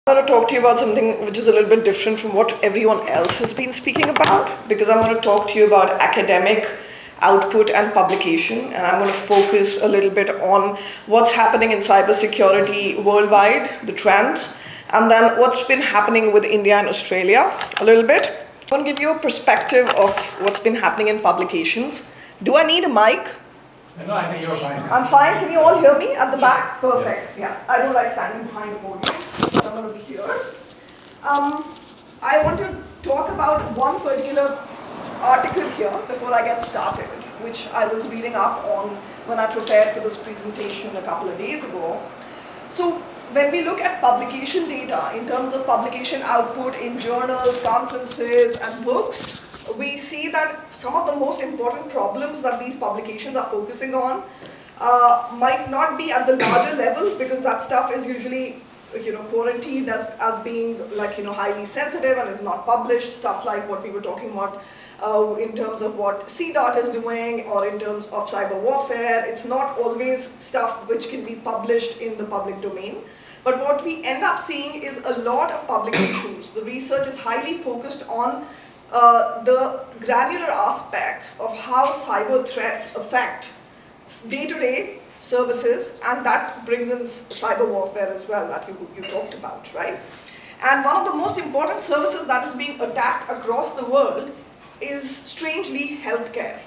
I want to talk to you about something which is a little bit different from what everyone else has been speaking about, because I'm going to talk to you about academic output and publication, and I'm going to focus a little bit on what's happening in cybersecurity worldwide, the trends, and then what's been happening with India and Australia a little bit. I'm going to give you a perspective of what's been happening in publications. Do I need a mic? No, I think you're fine. I'm fine. Can you all hear me at the back? Perfect. Yes. Yeah. I don't like standing behind the podium, so I'm going to be here. I want to talk about one particular article here before I get started, which I was reading up on when I prepared for this presentation a couple of days ago. So when we look at publication data in terms of publication output in journals, conferences, and books, we see that some of the most important problems that these publications are focusing on might not be at the larger level, because that stuff is usually quarantined as being highly sensitive and is not published. Stuff like what we were talking about in terms of what CDOT is doing, or in terms of cyber warfare. It's not always stuff which can be published in the public domain. But what we end up seeing is a lot of publications. The research is highly focused on the granular aspects of how cyber threats affect day-to-day services, and that brings in cyber warfare as well that you talked about, right? And one of the most important services that is being attacked across the world is, strangely, healthcare,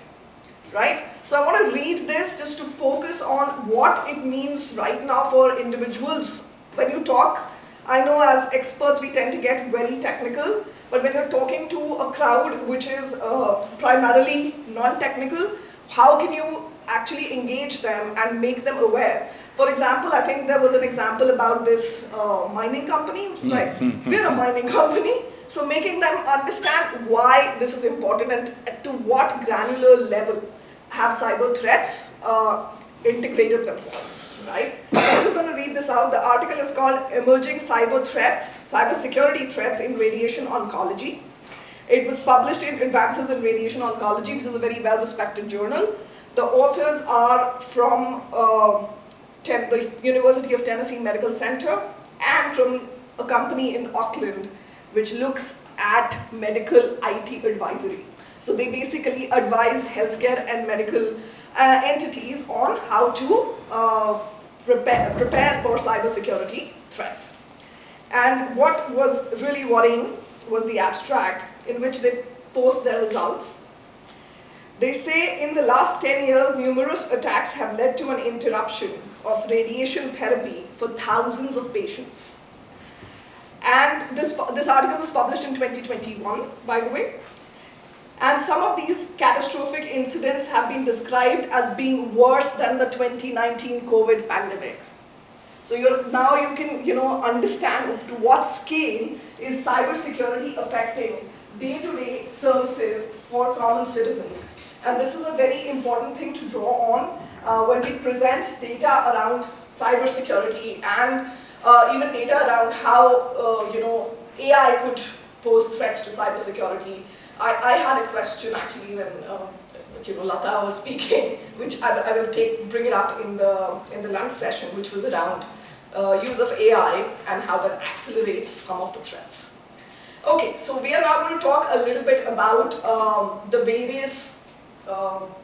right? So I want to read this just to focus on what it means right now for individuals. When you talk, I know as experts we tend to get very technical, but when you're talking to a crowd which is primarily non-technical, how can you actually engage them and make them aware? For example, I think there was an example about this mining company, which was like, we're a mining company. So making them understand why this is important and to what granular level have cyber threats integrated themselves, right? I'm just going to read this out. The article is called Emerging Cyber Threats, Cybersecurity Threats in Radiation Oncology. It was published in Advances in Radiation Oncology, which is a very well-respected journal. The authors are from the University of Tennessee Medical Center and from a company in Auckland which looks at medical IT advisory. So they basically advise healthcare and medical entities on how to prepare for cybersecurity threats. And what was really worrying was the abstract in which they post their results. They say in the last 10 years, numerous attacks have led to an interruption of radiation therapy for thousands of patients. And this article was published in 2021, by the way. And some of these catastrophic incidents have been described as being worse than the 2019 COVID pandemic. So now you can understand to what scale is cybersecurity affecting day-to-day services for common citizens. And this is a very important thing to draw on when we present data around cybersecurity and even data around how AI could pose threats to cybersecurity. I had a question actually when Lata was speaking, which I will bring it up in the lunch session, which was around use of AI and how that accelerates some of the threats. Okay, so we are now going to talk a little bit about the various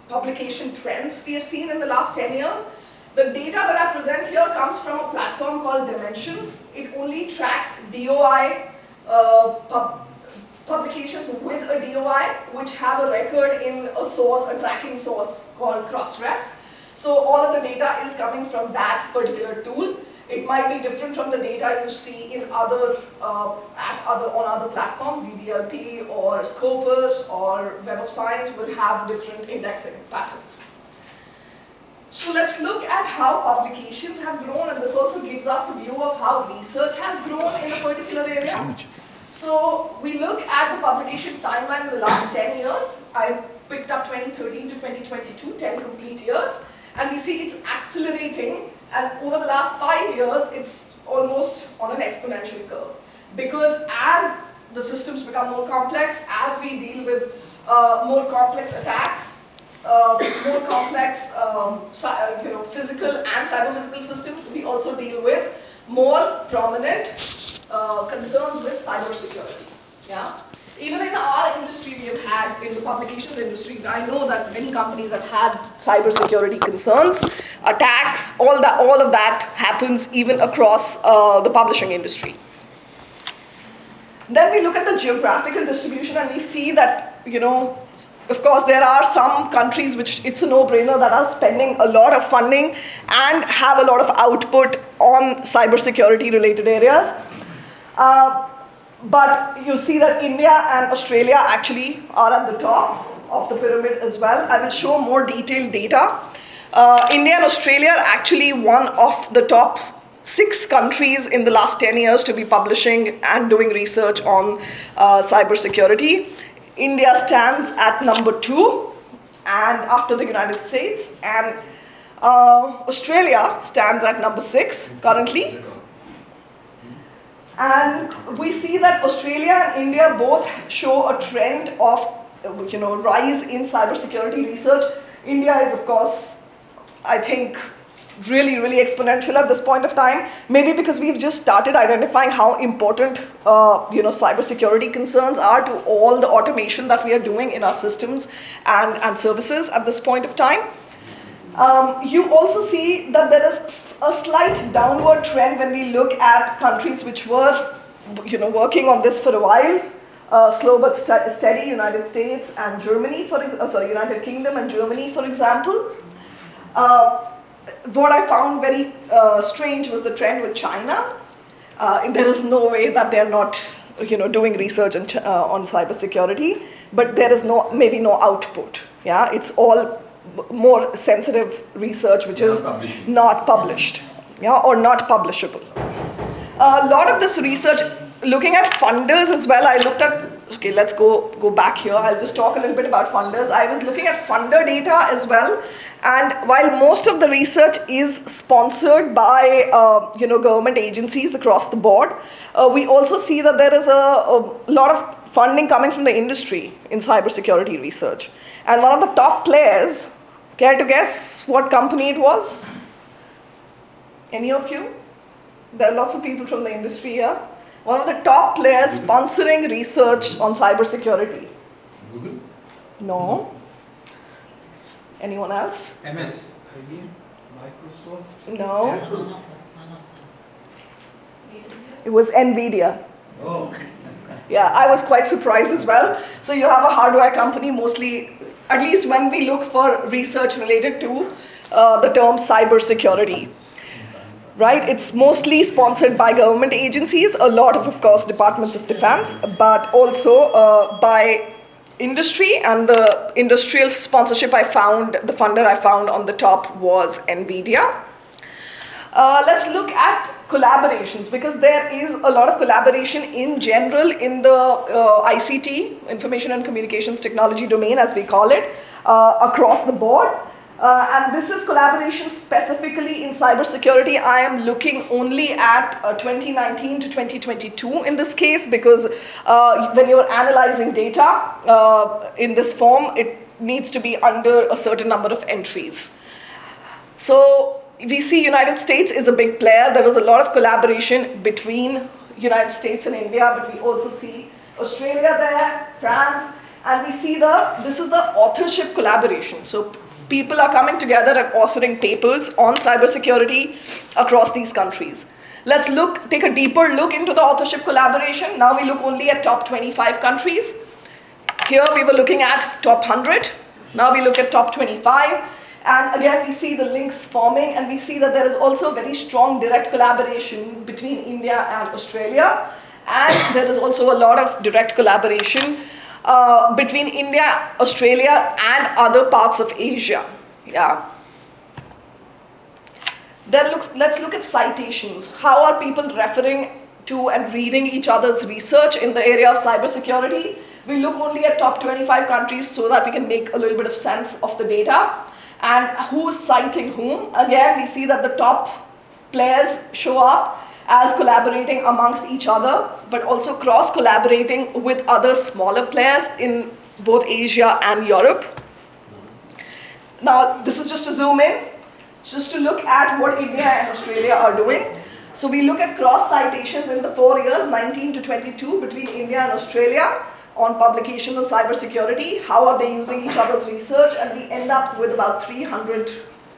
publication trends we have seen in the last 10 years. The data that I present here comes from a platform called Dimensions. It only tracks DOI publications with a DOI, which have a record in a tracking source called Crossref. So all of the data is coming from that particular tool. It might be different from the data you see in on other platforms. DDLP or Scopus or Web of Science will have different indexing patterns. So let's look at how publications have grown, and this also gives us a view of how research has grown in a particular area. So we look at the publication timeline in the last 10 years. I picked up 2013 to 2022, 10 complete years, and we see it's accelerating, and over the last 5 years, it's almost on an exponential curve. Because as the systems become more complex, as we deal with more complex attacks, more complex physical and cyber-physical systems, we also deal with more prominent concerns with cybersecurity. Yeah. Even in our industry, we have had, in the publications industry, I know that many companies have had cybersecurity concerns, attacks, all of that happens even across the publishing industry. Then we look at the geographical distribution and we see that, of course, there are some countries which it's a no-brainer that are spending a lot of funding and have a lot of output on cybersecurity related areas. But you see that India and Australia actually are at the top of the pyramid as well. I will show more detailed data. India and Australia are actually one of the top 6 countries in the last 10 years to be publishing and doing research on cybersecurity. India stands at number 2 and after the United States, and Australia stands at number 6 currently. And we see that Australia and India both show a trend of rise in cybersecurity research. India is, of course, I think, really, really exponential at this point of time. Maybe because we've just started identifying how important cybersecurity concerns are to all the automation that we are doing in our systems and services at this point of time. You also see that there is a slight downward trend when we look at countries which were working on this for a while, slow but steady, United States and Germany, United Kingdom and Germany, for example. What I found very strange was the trend with China. There is no way that they're not doing research on cybersecurity, but there is maybe no output. Yeah, it's all more sensitive research which is not published, or not publishable. A lot of this research, looking at funders as well, I looked at, okay, let's go back here. I'll just talk a little bit about funders. I was looking at funder data as well, and while most of the research is sponsored by government agencies across the board, we also see that there is a lot of funding coming from the industry in cybersecurity research. And one of the top players, care to guess what company it was? Any of you? There are lots of people from the industry here. One of the top players sponsoring research on cybersecurity. Google? No. Anyone else? MS? Microsoft? No. Apple? It was NVIDIA. Oh. Yeah, I was quite surprised as well. So you have a hardware company, mostly, at least when we look for research related to the term cybersecurity. Right, it's mostly sponsored by government agencies, a lot of course, departments of defense, but also by industry, and the industrial sponsorship the funder I found on the top was NVIDIA. Let's look at collaborations, because there is a lot of collaboration in general in the ICT, Information and Communications Technology domain, as we call it, across the board. And this is collaboration specifically in cybersecurity. I am looking only at 2019 to 2022 in this case, because when you're analyzing data in this form, it needs to be under a certain number of entries. So we see United States is a big player. There is a lot of collaboration between United States and India, but we also see Australia there, France, and we see this is the authorship collaboration. So people are coming together and authoring papers on cybersecurity across these countries. Let's take a deeper look into the authorship collaboration. Now we look only at top 25 countries. Here we were looking at top 100. Now we look at top 25. And again, we see the links forming, and we see that there is also very strong direct collaboration between India and Australia. And there is also a lot of direct collaboration between India, Australia, and other parts of Asia. Yeah. Then let's look at citations. How are people referring to and reading each other's research in the area of cybersecurity? We look only at top 25 countries so that we can make a little bit of sense of the data. And who's citing whom? Again, we see that the top players show up as collaborating amongst each other, but also cross-collaborating with other smaller players in both Asia and Europe. Now, this is just to zoom in, just to look at what India and Australia are doing. So we look at cross citations in the 4 years, 19 to 22, between India and Australia on publications on cybersecurity. How are they using each other's research? And we end up with about 300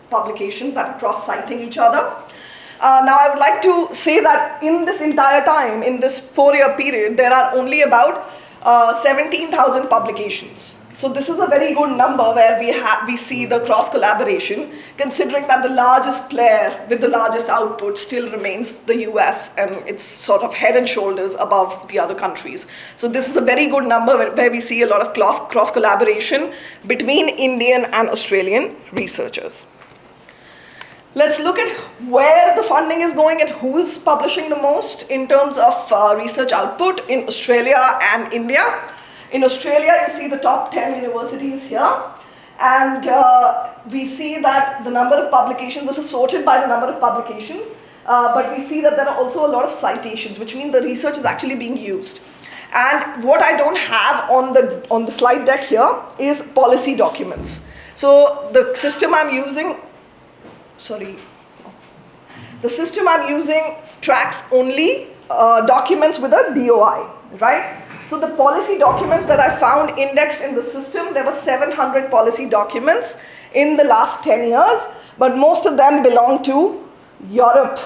publications that are cross-citing each other. Now I would like to say that in this entire time, in this 4-year period, there are only about 17,000 publications. So this is a very good number where we see the cross-collaboration, considering that the largest player with the largest output still remains the US, and it's sort of head and shoulders above the other countries. So this is a very good number where we see a lot of cross-collaboration between Indian and Australian researchers. Let's look at where the funding is going and who's publishing the most in terms of research output in Australia and India. In Australia, you see the top 10 universities here, and we see that the number of publications, this is sorted by the number of publications, but we see that there are also a lot of citations, which means the research is actually being used. And what I don't have on the slide deck here is policy documents. So the system I'm using, the system I'm using tracks only documents with a DOI, right? So the policy documents that I found indexed in the system, there were 700 policy documents in the last 10 years, but most of them belong to Europe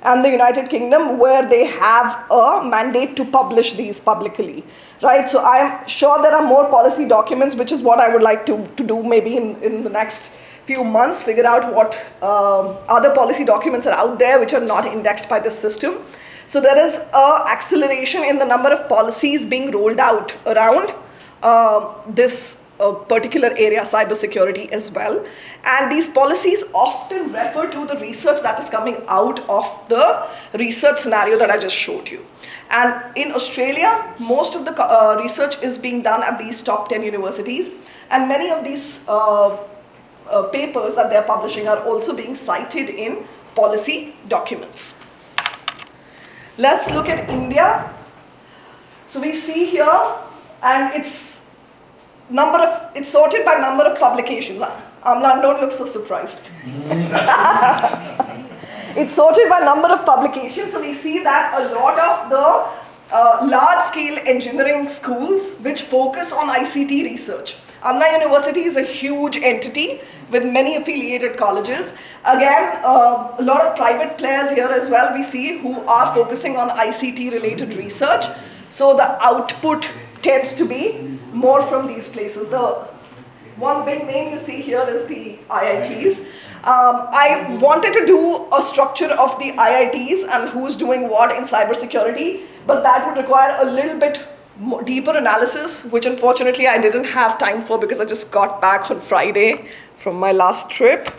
and the United Kingdom, where they have a mandate to publish these publicly, right? So I'm sure there are more policy documents, which is what I would like to do maybe in the next few months, figure out what other policy documents are out there which are not indexed by this system. So there is an acceleration in the number of policies being rolled out around this particular area, cybersecurity as well. And these policies often refer to the research that is coming out of the research scenario that I just showed you. And in Australia, most of the research is being done at these top 10 universities. And many of these papers that they're publishing are also being cited in policy documents. Let's look at India. So we see here, and it's sorted by number of publications. Amlan, don't look so surprised. It's sorted by number of publications. So we see that a lot of the large-scale engineering schools which focus on ICT research. Anna University is a huge entity with many affiliated colleges. Again, a lot of private players here as well we see who are focusing on ICT related research. So the output tends to be more from these places. The one big name you see here is the IITs. I wanted to do a structure of the IITs and who's doing what in cybersecurity, but that would require a little bit deeper analysis, which unfortunately I didn't have time for because I just got back on Friday from my last trip.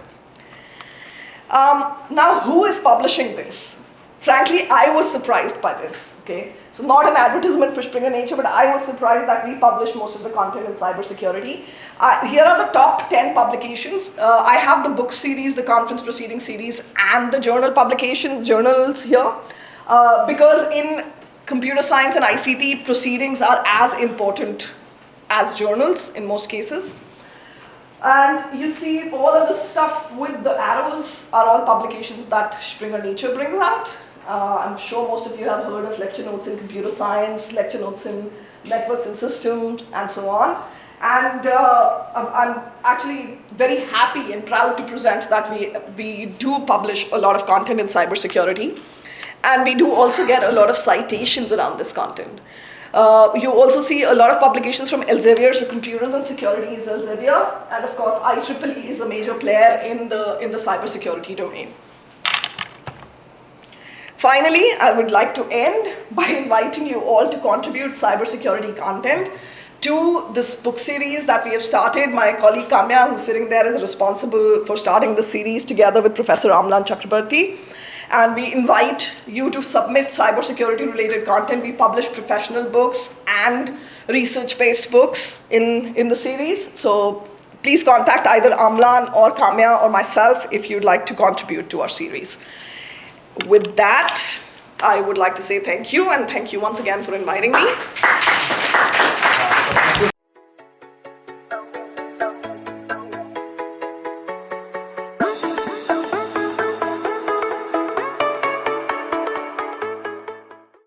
Now, who is publishing this? Frankly, I was surprised by this, okay? So not an advertisement for Springer Nature, but I was surprised that we publish most of the content in cybersecurity. Here are the top 10 publications. I have the book series, the conference proceeding series, and the journal journals here, because in computer science and ICT, proceedings are as important as journals in most cases. And you see all of the stuff with the arrows are all publications that Springer Nature brings out. I'm sure most of you have heard of lecture notes in computer science, lecture notes in networks and systems, and so on. And I'm actually very happy and proud to present that we do publish a lot of content in cybersecurity. And we do also get a lot of citations around this content. You also see a lot of publications from Elsevier, so computers and security is Elsevier. And of course, IEEE is a major player in the cybersecurity domain. Finally, I would like to end by inviting you all to contribute cybersecurity content to this book series that we have started. My colleague Kamya, who's sitting there, is responsible for starting the series together with Professor Amlan Chakrabarti. And we invite you to submit cybersecurity related content. We publish professional books and research-based books in the series. So please contact either Amlan or Kamya or myself if you'd like to contribute to our series. With that, I would like to say thank you, and thank you once again for inviting me.